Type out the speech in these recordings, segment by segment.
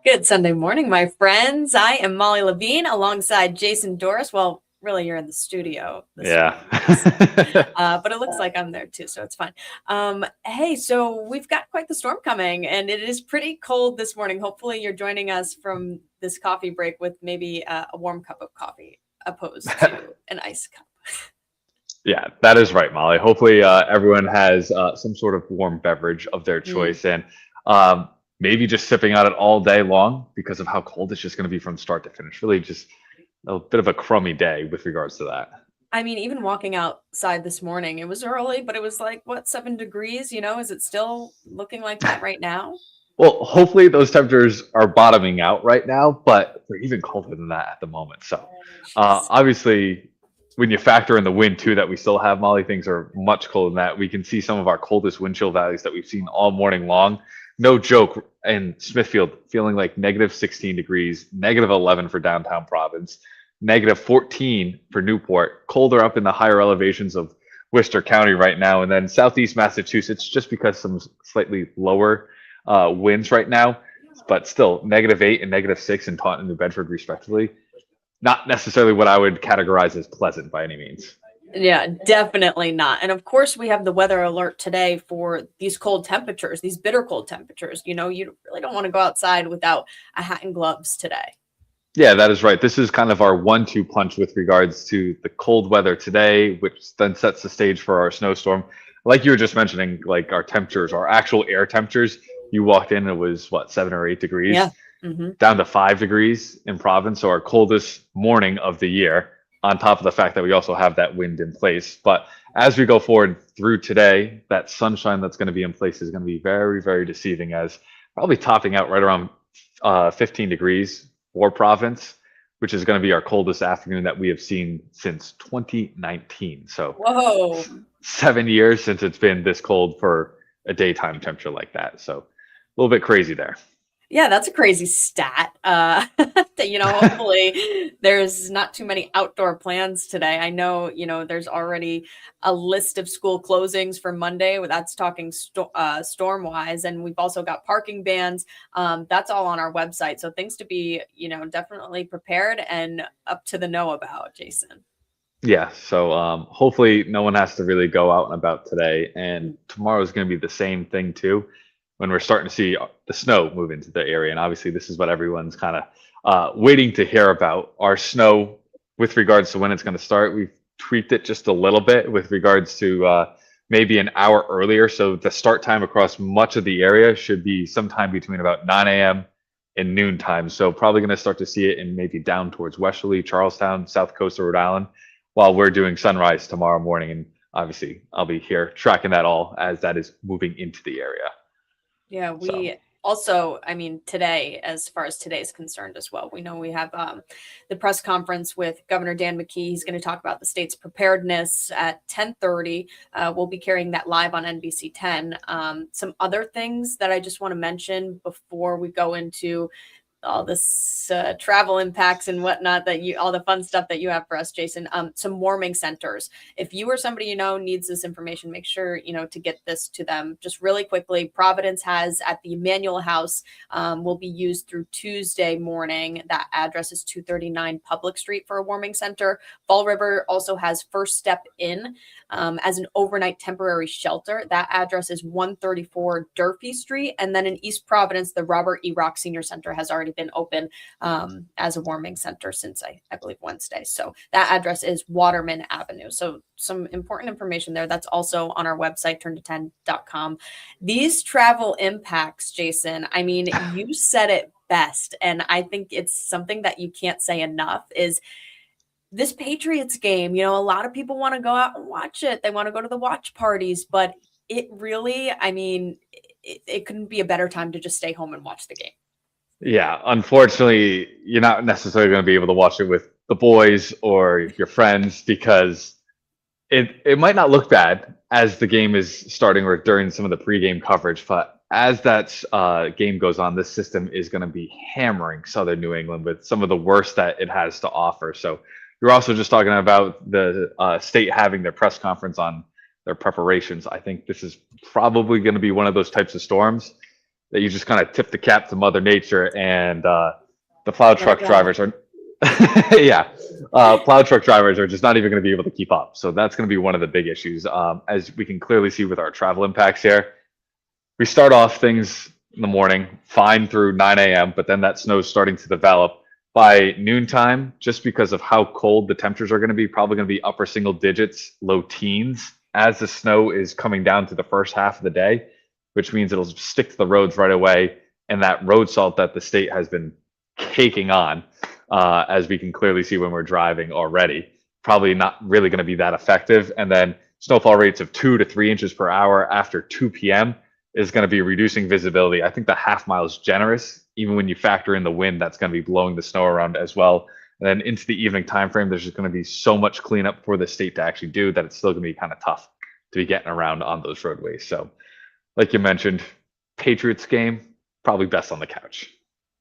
Good Sunday morning, my friends. I am Molly Levine alongside Jason Doris. Well, really, you're in the studio this Yeah. morning, Jason. But it looks like I'm there too, so it's fine. Hey, so we've got quite the storm coming, and it is pretty cold this morning. Hopefully, you're joining us from this coffee break with maybe a warm cup of coffee opposed to an iced cup. Yeah, that is right, Molly. Hopefully, everyone has some sort of warm beverage of their Mm. choice and um, maybe just sipping on it all day long because of how cold it's just going to be from start to finish. Really, just a bit of a crummy day with regards to that. I mean, even walking outside this morning, it was early, but it was like, what, 7 degrees? Is it still looking like that right now? Well, hopefully, those temperatures are bottoming out right now, but they're even colder than that at the moment. So, Jeez. obviously, when you factor in the wind too that we still have, Molly, things are much colder than that. We can see some of our coldest wind chill values that we've seen all morning long. No joke, in Smithfield, feeling like negative 16 degrees, negative 11 for downtown Province, negative 14 for Newport, colder up in the higher elevations of Worcester County right now, and then southeast Massachusetts, just because some slightly lower winds right now, but still -8 and -6 in Taunton and New Bedford, respectively. Not necessarily what I would categorize as pleasant by any means. Yeah, definitely not. And of course, we have the weather alert today for these cold temperatures, these bitter cold temperatures. You really don't want to go outside without a hat and gloves today. Yeah, that is right. This is kind of our 1-2 punch with regards to the cold weather today, which then sets the stage for our snowstorm. Like you were just mentioning, like our temperatures, our actual air temperatures. You walked in, it was what, 7 or 8 degrees, Yeah. Hmm. down to 5 degrees in province. So our coldest morning of the year, on top of the fact that we also have that wind in place. But as we go forward through today, that sunshine that's going to be in place is going to be very, very deceiving, as probably topping out right around 15 degrees for province, which is going to be our coldest afternoon that we have seen since 2019. So Whoa. 7 years since it's been this cold for a daytime temperature like that. So a little bit crazy there. Yeah, that's a crazy stat. Hopefully there's not too many outdoor plans today. I know, there's already a list of school closings for Monday. That's talking storm wise. And we've also got parking bans. That's all on our website. So things to be, definitely prepared and up to the know about, Jason. Yeah, so hopefully no one has to really go out and about today. And tomorrow is going to be the same thing too, when we're starting to see the snow move into the area. And obviously, this is what everyone's kind of waiting to hear about. Our snow, with regards to when it's going to start, we've tweaked it just a little bit with regards to maybe an hour earlier. So the start time across much of the area should be sometime between about 9 a.m. and noon time. So probably going to start to see it in maybe down towards Westerly, Charlestown, South Coast of Rhode Island, while we're doing sunrise tomorrow morning. And obviously, I'll be here tracking that all as that is moving into the area. Yeah, So, we also, I mean, today, as far as today is concerned as well, we know we have the press conference with Governor Dan McKee. He's going to talk about the state's preparedness at 10:30. We'll be carrying that live on NBC 10. Some other things that I just want to mention before we go into all this travel impacts and whatnot, all the fun stuff that you have for us, Jason. Some warming centers. If you or somebody needs this information, make sure to get this to them just really quickly. Providence has at the Emmanuel House, will be used through Tuesday morning. That address is 239 Public Street for a warming center. Fall River also has First Step Inn as an overnight temporary shelter. That address is 134 Durfee Street. And then in East Providence, the Robert E. Rock Senior Center has already been open as a warming center since I believe Wednesday. So that address is Waterman Avenue. So some important information there. That's also on our website, turnto10.com. These travel impacts, Jason, I mean, you said it best. And I think it's something that you can't say enough is this Patriots game. A lot of people want to go out and watch it. They want to go to the watch parties, but it really, I mean, it couldn't be a better time to just stay home and watch the game. yeah, unfortunately, you're not necessarily going to be able to watch it with the boys or your friends because it might not look bad as the game is starting or during some of the pregame coverage, but as that game goes on, this system is going to be hammering Southern New England with some of the worst that it has to offer. So you're also just talking about the state having their press conference on their preparations. I think this is probably going to be one of those types of storms that you just kind of tip the cap to Mother Nature, and the plow Let it truck go. drivers are, yeah, plow truck drivers are just not even going to be able to keep up. So that's going to be one of the big issues, as we can clearly see with our travel impacts here. We start off things in the morning fine through 9 a.m., but then that snow's starting to develop by noontime, just because of how cold the temperatures are going to be, probably going to be upper single digits, low teens, as the snow is coming down to the first half of the day, which means it'll stick to the roads right away. And that road salt that the state has been caking on, as we can clearly see when we're driving already, probably not really going to be that effective. And then snowfall rates of 2 to 3 inches per hour after 2 p.m. is going to be reducing visibility. I think the half mile is generous, even when you factor in the wind that's going to be blowing the snow around as well. And then into the evening time frame, there's just going to be so much cleanup for the state to actually do that it's still going to be kind of tough to be getting around on those roadways. So, like you mentioned, Patriots game, probably best on the couch.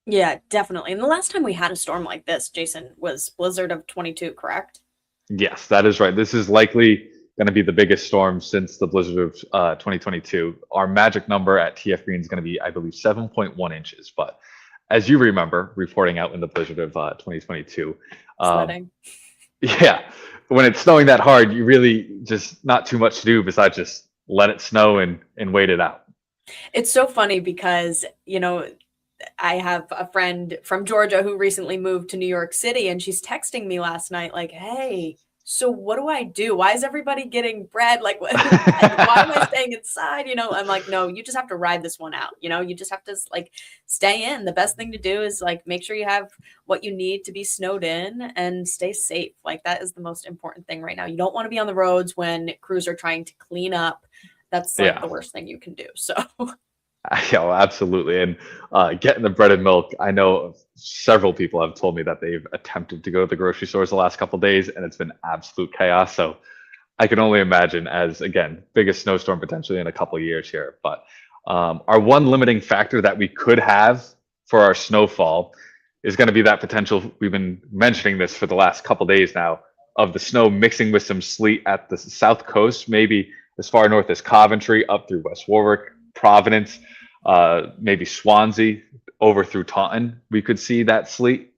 Yeah, definitely. And the last time we had a storm like this, Jason, was blizzard of 22, correct? Yes, that is right. This is likely going to be the biggest storm since the blizzard of 2022. Our magic number at TF Green is going to be, I believe, 7.1 inches. But as you remember, reporting out in the blizzard of 2022, Sledding. yeah, when it's snowing that hard, you really just not too much to do besides just let it snow and wait it out. It's so funny because, I have a friend from Georgia who recently moved to New York City, and she's texting me last night like, "Hey, so what do I do? Why is everybody getting bread? Like, why am I staying inside?" I'm like, "No, you just have to ride this one out. You just have to like stay in. The best thing to do is like make sure you have what you need to be snowed in and stay safe. Like that is the most important thing right now. You don't want to be on the roads when crews are trying to clean up. That's like Yeah. the worst thing you can do. So Yeah, absolutely. And getting the bread and milk, I know several people have told me that they've attempted to go to the grocery stores the last couple of days, and it's been absolute chaos. So I can only imagine, as again, biggest snowstorm potentially in a couple of years here. But our one limiting factor that we could have for our snowfall is going to be that potential. We've been mentioning this for the last couple of days now, of the snow mixing with some sleet at the south coast, maybe as far north as Coventry, up through West Warwick, Providence, maybe Swansea, over through Taunton. We could see that sleet.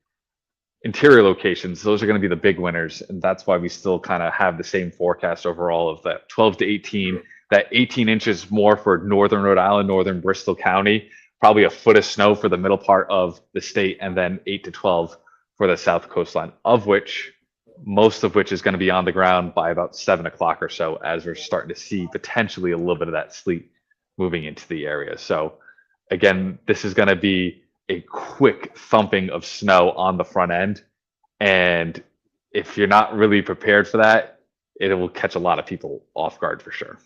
Interior locations, those are going to be the big winners, and that's why we still kind of have the same forecast overall of that 12 to 18, that 18 inches more for northern Rhode Island, northern Bristol County, probably a foot of snow for the middle part of the state, and then 8 to 12 for the south coastline, of which most of which is going to be on the ground by about 7 o'clock or so, as we're starting to see potentially a little bit of that sleet moving into the area. So again, this is going to be a quick thumping of snow on the front end. And if you're not really prepared for that, it will catch a lot of people off guard for sure.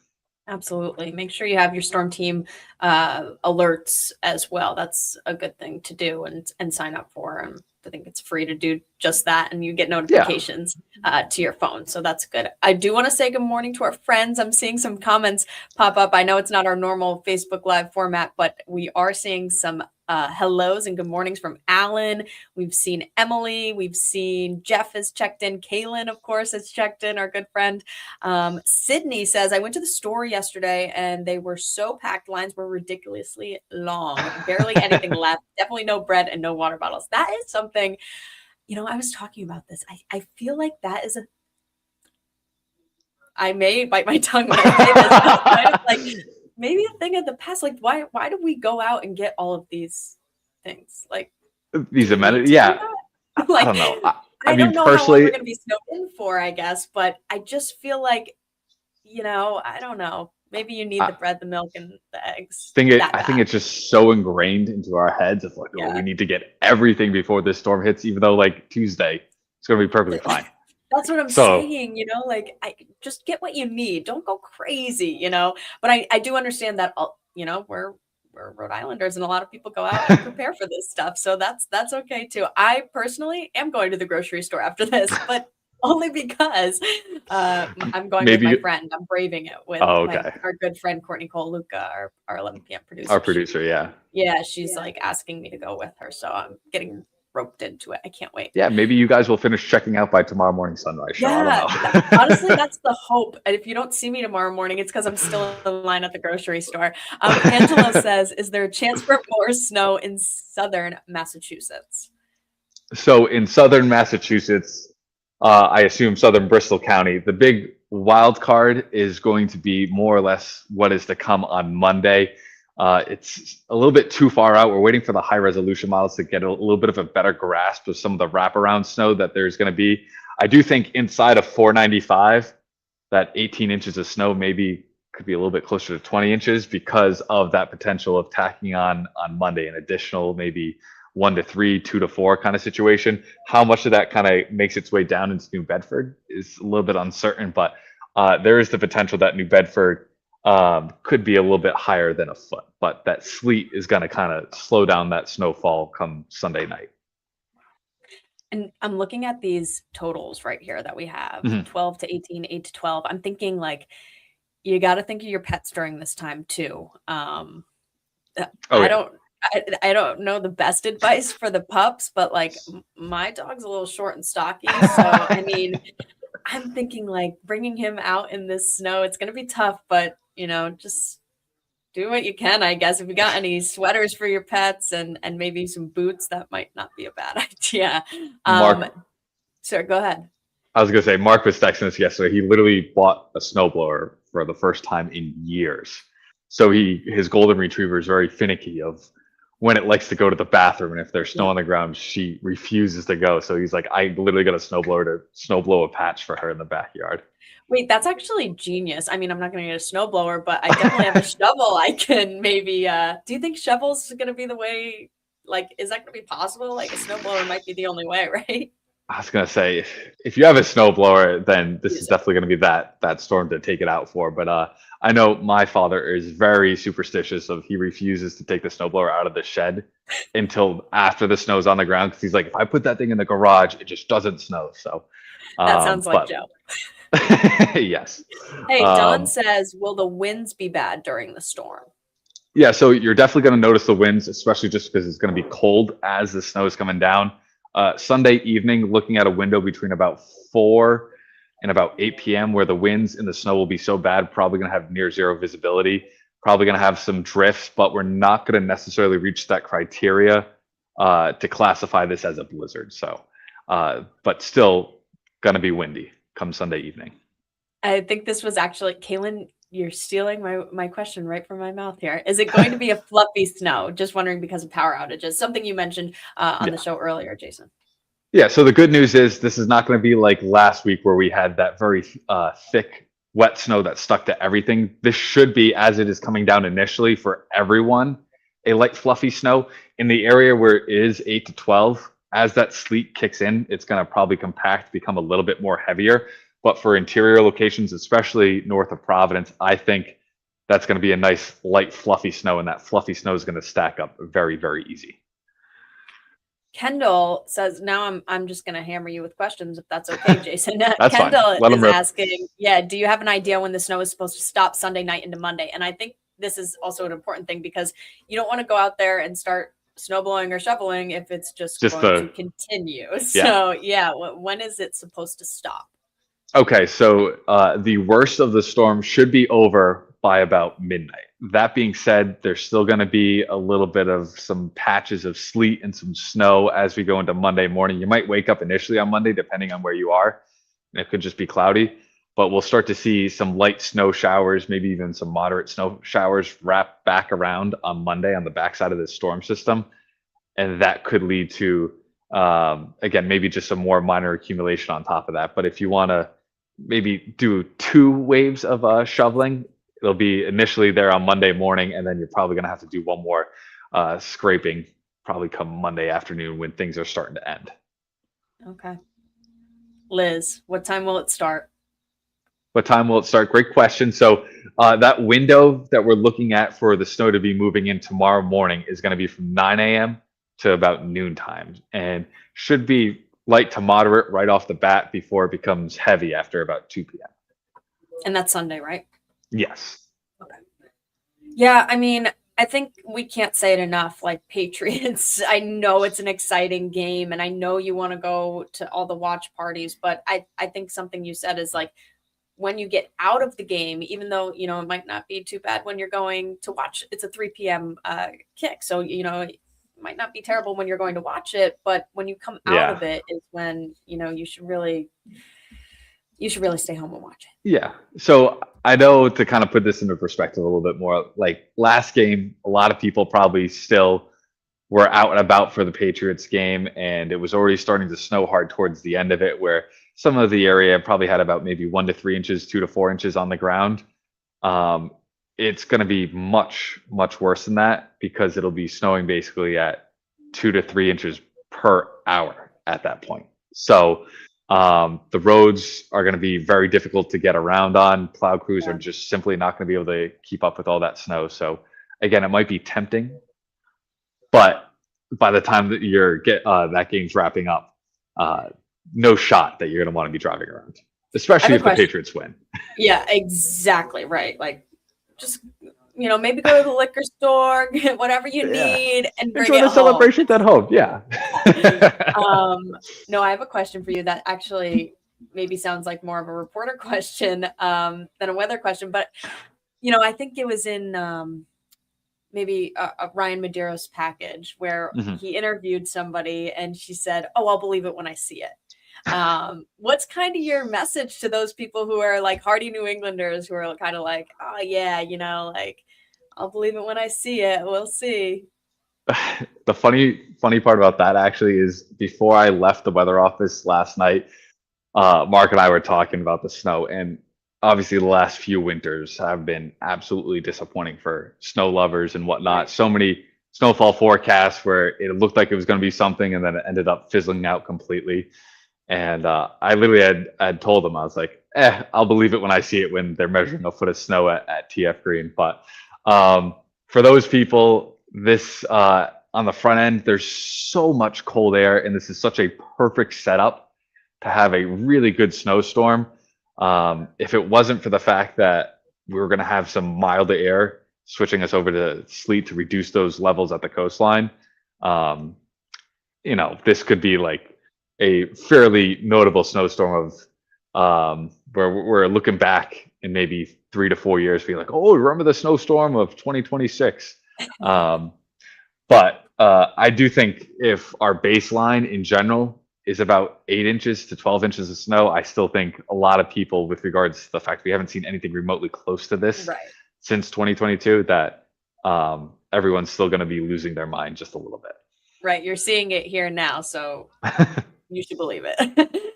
absolutely. Make sure you have your storm team alerts as well. That's a good thing to do and sign up for. And I think it's free to do just that, and you get notifications to your phone. So that's good. I do want to say good morning to our friends. I'm seeing some comments pop up. I know it's not our normal Facebook Live format, but we are seeing some hellos and good mornings from Alan. We've seen Emily. We've seen Jeff has checked in. Kaylin, of course, has checked in, our good friend. Sydney says, I went to the store yesterday and they were so packed. Lines were ridiculously long. Barely anything left. Definitely no bread and no water bottles. That is something, I was talking about this. I feel like that is I may bite my tongue when I say this, but like maybe a thing of the past. Like, why do we go out and get all of these things? Like These amenities, yeah. Like, I don't know. I mean, don't know personally, how long we're going to be snowed in for, I guess, but I just feel like, I don't know. Maybe you need the bread, the milk, and the eggs. I think it's just so ingrained into our heads of like, oh, we need to get everything before this storm hits, even though like Tuesday, it's going to be perfectly fine. That's what I'm saying, like I just get what you need. Don't go crazy, but I do understand that, we're Rhode Islanders and a lot of people go out and prepare for this stuff. So that's okay too. I personally am going to the grocery store after this, but only because I'm going with my friend. I'm braving it with our good friend Courtney Cole Luca, our 11 p.m. producer. Our producer, yeah. Yeah, she's like asking me to go with her, so I'm getting roped into it. I can't wait. Yeah, maybe you guys will finish checking out by tomorrow morning sunrise show. Yeah, I don't know. honestly, that's the hope. And if you don't see me tomorrow morning, it's because I'm still in line at the grocery store. Angelo says, is there a chance for more snow in southern Massachusetts? So in southern Massachusetts, I assume southern Bristol County, the big wild card is going to be more or less what is to come on Monday. It's a little bit too far out. We're waiting for the high resolution models to get a little bit of a better grasp of some of the wraparound snow that there's going to be. I do think inside of 495, that 18 inches of snow maybe could be a little bit closer to 20 inches because of that potential of tacking on Monday an additional maybe 1 to 3, 2 to 4 kind of situation. How much of that kind of makes its way down into New Bedford is a little bit uncertain, but there is the potential that New Bedford could be a little bit higher than a foot, but that sleet is going to kind of slow down that snowfall come Sunday night. And I'm looking at these totals right here that we have, Mhm. 12 to 18, 8 to 12. I'm thinking like, you got to think of your pets during this time too. Oh, I yeah. I don't know the best advice for the pups, but like my dog's a little short and stocky. So, I mean, I'm thinking like bringing him out in this snow, it's going to be tough, but just do what you can, I guess. If you got any sweaters for your pets and maybe some boots, that might not be a bad idea. Mark, Sure, go ahead. I was going to say, Mark was texting us yesterday. He literally bought a snowblower for the first time in years. So his golden retriever is very finicky of when it likes to go to the bathroom. And if there's snow Yeah. on the ground, she refuses to go. So he's like, I literally got a snowblower to snow blow a patch for her in the backyard. Wait, that's actually genius. I mean, I'm not going to get a snowblower, but I definitely have a shovel. I can maybe, do you think shovel's going to be the way, like, is that going to be possible? Like a snowblower might be the only way, right? I was gonna say, if you have a snowblower, then this is Use it. definitely gonna be that storm to take it out for. But I know my father is very superstitious. Of he refuses to take the snowblower out of the shed until after the snow's on the ground because he's like, if I put that thing in the garage, it just doesn't snow. So, That sounds like but Joe. yes, Hey, Don um, says, will the winds be bad during the storm? yeah. So you're definitely gonna notice the winds, especially just because it's gonna be cold as the snow is coming down. Sunday evening, looking at a window between about 4 and about 8 p.m., where the winds and the snow will be so bad, probably going to have near zero visibility, probably going to have some drifts, but we're not going to necessarily reach that criteria to classify this as a blizzard. So, but still going to be windy come Sunday evening. I think this was actually, Kaylin, you're stealing my question right from my mouth here. Is it going to be a fluffy snow? Just wondering because of power outages, something you mentioned on the show earlier, Jason. Yeah, so the good news is this is not going to be like last week where we had that very thick, wet snow that stuck to everything. This should be, as it is coming down initially for everyone, a light, fluffy snow. In the area where it is 8 to 12, as that sleet kicks in, it's going to probably compact, become a little bit more heavier. But for interior locations, especially north of Providence, I think that's going to be a nice, light, fluffy snow, and that fluffy snow is going to stack up very, very easy. Kendall says, now I'm just going to hammer you with questions if that's okay, Jason. That's Kendall fine. Let 'em is rip. asking, yeah, do you have an idea when the snow is supposed to stop Sunday night into Monday? And I think this is also an important thing because you don't want to go out there and start snowblowing or shoveling if it's just going to continue. Yeah. So yeah, when is it supposed to stop? Okay, so the worst of the storm should be over by about midnight. That being said, there's still going to be a little bit of some patches of sleet and some snow as we go into Monday morning. You might wake up initially on Monday, depending on where you are, and it could just be cloudy, but we'll start to see some light snow showers, maybe even some moderate snow showers wrap back around on Monday on the backside of the storm system. And that could lead to, again, maybe just some more minor accumulation on top of that. But if you want to maybe do 2 waves of shoveling, it'll be initially there on Monday morning, and then you're probably going to have to do one more scraping probably come Monday afternoon when things are starting to end. Okay. Liz, what time will it start? What time will it start? Great question. So that window that we're looking at for the snow to be moving in tomorrow morning is going to be from 9 a.m. to about noon time, and should be light to moderate right off the bat before it becomes heavy after about 2 p.m. And that's Sunday, right? Yes. Okay. Yeah, I mean, I think we can't say it enough. Like Patriots, I know it's an exciting game, and I know you want to go to all the watch parties, but I think something you said is like when you get out of the game, even though it might not be too bad when you're going to watch. It's a 3 p.m. Kick, so it might not be terrible when you're going to watch it, but when you come out Yeah. of it is when you should really stay home and watch it. Yeah. So I know, to kind of put this into perspective a little bit more, like last game, a lot of people probably still were out and about for the Patriots game, and it was already starting to snow hard towards the end of it, where some of the area probably had about maybe 1 to 3 inches, 2 to 4 inches on the ground. Um, it's going to be much, much worse than that, because it'll be snowing basically at 2 to 3 inches per hour at that point. So the roads are going to be very difficult to get around on. Plow crews are Yeah. just simply not going to be able to keep up with all that snow. So again, it might be tempting, but by the time that that game's wrapping up, uh, no shot that you're going to want to be driving around, I have especially a if the question. Patriots win. Yeah, exactly right. Like, just maybe go to the liquor store, get whatever you Yeah, need, and bring enjoy it the home. celebrations at home. Yeah. No, I have a question for you that actually maybe sounds like more of a reporter question than a weather question, but I think it was in maybe a Ryan Medeiros package where Mhm. he interviewed somebody and she said, "Oh, I'll believe it when I see it." What's kind of your message to those people who are like hardy New Englanders who are kind of like, "Oh yeah, like I'll believe it when I see it. We'll see." The funny part about that actually is, before I left the weather office last night, Mark and I were talking about the snow, and obviously the last few winters have been absolutely disappointing for snow lovers and whatnot. Right. So many snowfall forecasts where it looked like it was going to be something, and then it ended up fizzling out completely. And I literally had told them, I was like, I'll believe it when I see it, when they're measuring a foot of snow at TF Green. But for those people, this on the front end, there's so much cold air, and this is such a perfect setup to have a really good snowstorm. If it wasn't for the fact that we were going to have some milder air switching us over to sleet to reduce those levels at the coastline, um, this could be like a fairly notable snowstorm of where we're looking back in maybe 3 to 4 years, being like, oh, remember the snowstorm of 2026. But I do think if our baseline in general is about 8 inches to 12 inches of snow, I still think a lot of people, with regards to the fact we haven't seen anything remotely close to this Right. since 2022, that everyone's still going to be losing their mind just a little bit. Right. You're seeing it here now, so you should believe it.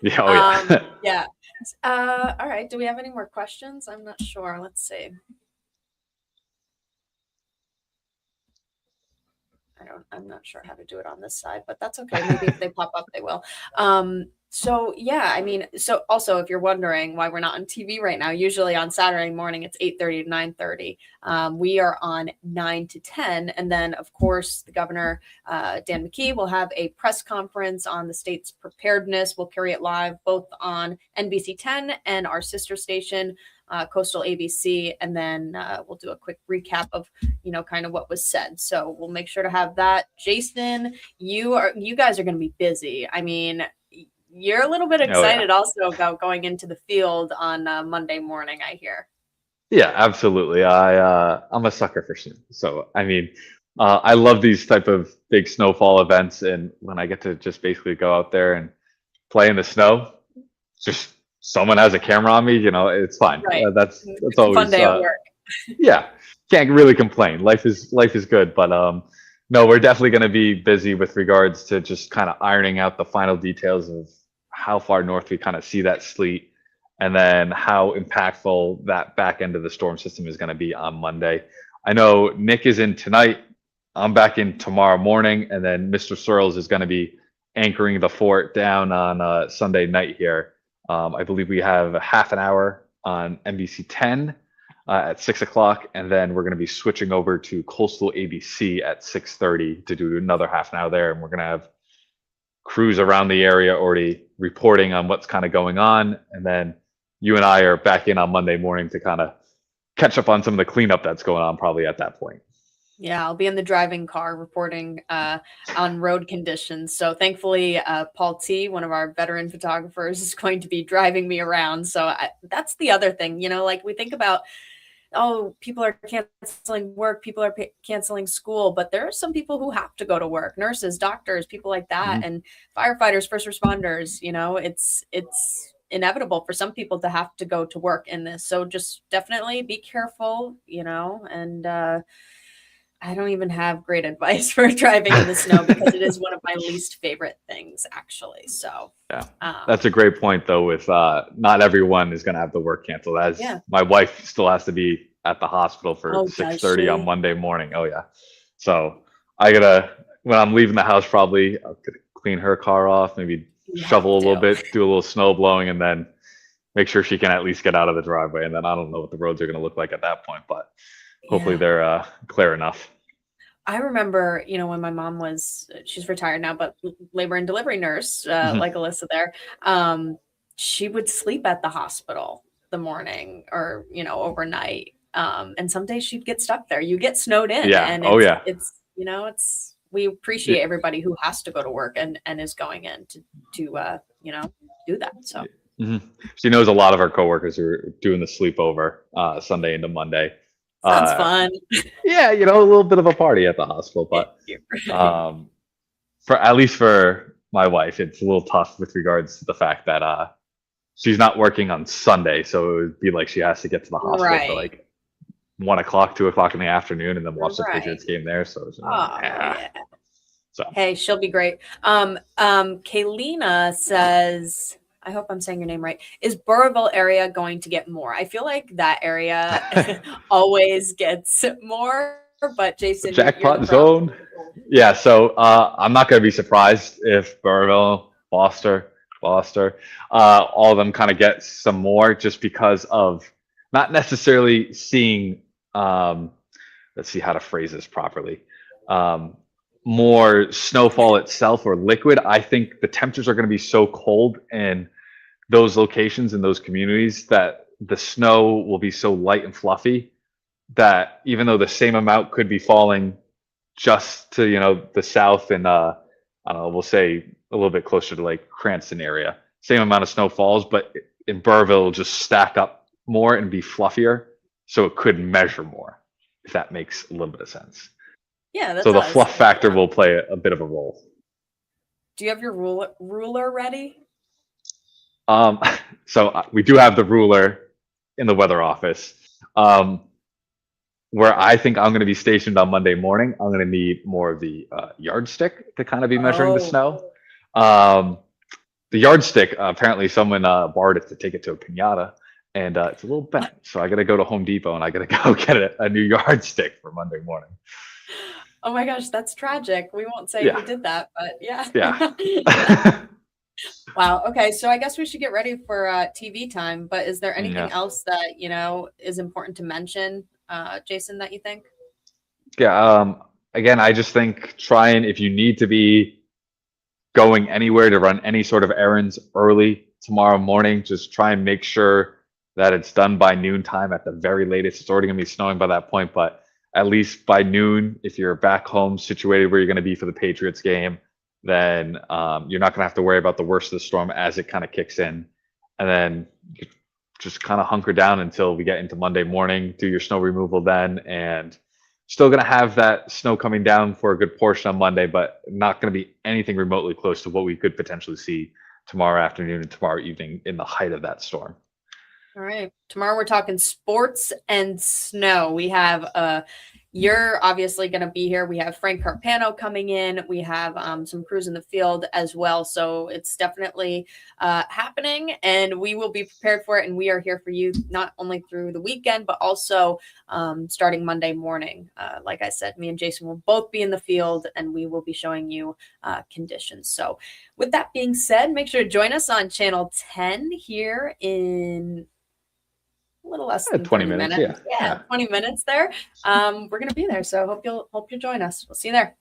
Yeah, oh yeah. Yeah. All right. Do we have any more questions? I'm not sure. Let's see. I'm not sure how to do it on this side, but that's okay. Maybe if they pop up, they will. So yeah, I mean, so also if you're wondering why we're not on TV right now, usually on Saturday morning it's 8:30 to 9:30. We are on 9 to 10, and then of course the governor Dan McKee will have a press conference on the state's preparedness. We'll carry it live both on NBC 10 and our sister station, Coastal ABC, and then we'll do a quick recap of kind of what was said. So we'll make sure to have that. Jason, you guys are going to be busy. I mean, you're a little bit excited also about going into the field on Monday morning, I hear. Yeah, absolutely. I'm a sucker for snow. So I mean, I love these type of big snowfall events, and when I get to just basically go out there and play in the snow, just someone has a camera on me, it's fine. Right. That's It's a always fun day at work. Yeah, can't really complain. Life is good, but no, we're definitely going to be busy with regards to just kind of ironing out the final details of how far north we kind of see that sleet, and then how impactful that back end of the storm system is going to be on Monday. I know Nick is in tonight. I'm back in tomorrow morning, and then Mr. Searles is going to be anchoring the fort down on Sunday night here. I believe we have a half an hour on NBC 10 at 6 o'clock, and then we're going to be switching over to Coastal ABC at 6:30 to do another half an hour there, and we're going to have crews around the area already reporting on what's kind of going on, and then you and I are back in on Monday morning to kind of catch up on some of the cleanup that's going on probably at that point. Yeah, I'll be in the driving car reporting on road conditions. So thankfully, Paul T, one of our veteran photographers, is going to be driving me around. So that's the other thing, like we think about, oh, people are canceling work, people are canceling school, but there are some people who have to go to work, nurses, doctors, people like that, Mhm. and firefighters, first responders. It's inevitable for some people to have to go to work in this. So just definitely be careful, and I don't even have great advice for driving in the snow because it is one of my least favorite things, actually. So, Yeah, um, that's a great point though. With not everyone is going to have the work canceled. As yeah. my wife still has to be at the hospital for Oh, does 6:30 on she? Monday morning. Oh yeah, so I gotta when I'm leaving the house, probably I'll clean her car off, maybe You have shovel a little to. bit, do a little snow blowing, and then make sure she can at least get out of the driveway. And then I don't know what the roads are going to look like at that point, but hopefully Yeah. they're clear enough. I remember, when my mom she's retired now, but labor and delivery nurse, Mhm. like Alyssa there, she would sleep at the hospital the morning or, overnight. And some days she'd get stuck there. You get snowed in, Yeah. and Oh yeah. we appreciate everybody who has to go to work and is going in to do that. So Mhm. She knows a lot of our coworkers who are doing the sleepover Sunday into Monday. sounds Uh, fun. yeah, a little bit of a party at the hospital, but You're right. um, for at least for my wife, it's a little tough with regards to the fact that she's not working on Sunday, so it would be like she has to get to the hospital for Right. like 1 o'clock, 2 o'clock in the afternoon, and then watch the Right. Patriots game there. So it's like, Oh yeah. so Hey, she'll be great. Kaylina says, I hope I'm saying your name right. Is Burrillville area going to get more? I feel like that area always gets more, but the Jason, you're the jackpot pro. zone. Yeah, so I'm not going to be surprised if Burrville, Foster, all of them kind of get some more just because of not necessarily seeing, um, let's see how to phrase this properly, um, more snowfall itself or liquid. I think the temperatures are going to be so cold in those locations in those communities that the snow will be so light and fluffy that even though the same amount could be falling just to the south and I don't know, we'll say a little bit closer to like Cranston area, same amount of snow falls, but in Burrville it'll just stack up more and be fluffier, so it could measure more, if that makes a little bit of sense. Yeah, that So the does. fluff factor will play a bit of a role. Do you have your ruler ready? Um, so we do have the ruler in the weather office. Where I think I'm going to be stationed on Monday morning, I'm going to need more of the yardstick to kind of be measuring the Oh, snow. Um, the yardstick, apparently someone borrowed it to take it to a pinata, and it's a little bent. So I got to go to Home Depot and I got to go get a new yardstick for Monday morning. oh my gosh, that's tragic. We won't say Yeah, who did that, but yeah. yeah. Wow. Okay. So I guess we should get ready for TV time. But is there anything Yeah, else that, is important to mention, Jason, that you think? yeah. Again, I just think trying if you need to be going anywhere to run any sort of errands early tomorrow morning, just try and make sure that it's done by noontime at the very latest. It's already going to be snowing by that point, but at least by noon, if you're back home situated where you're going to be for the Patriots game, then you're not going to have to worry about the worst of the storm as it kind of kicks in. And then you just kind of hunker down until we get into Monday morning, do your snow removal then, and still going to have that snow coming down for a good portion on Monday, but not going to be anything remotely close to what we could potentially see tomorrow afternoon and tomorrow evening in the height of that storm. All right. Tomorrow we're talking sports and snow. We have you're obviously going to be here. We have Frank Carpano coming in. We have some crews in the field as well. So it's definitely happening, and we will be prepared for it. And we are here for you not only through the weekend, but also starting Monday morning. Like I said, me and Jason will both be in the field, and we will be showing you conditions. So with that being said, make sure to join us on channel 10 here in a little less than 20 30 minutes, minutes. yeah. 20 minutes there. We're going to be there. So hope you'll join us. We'll see you there.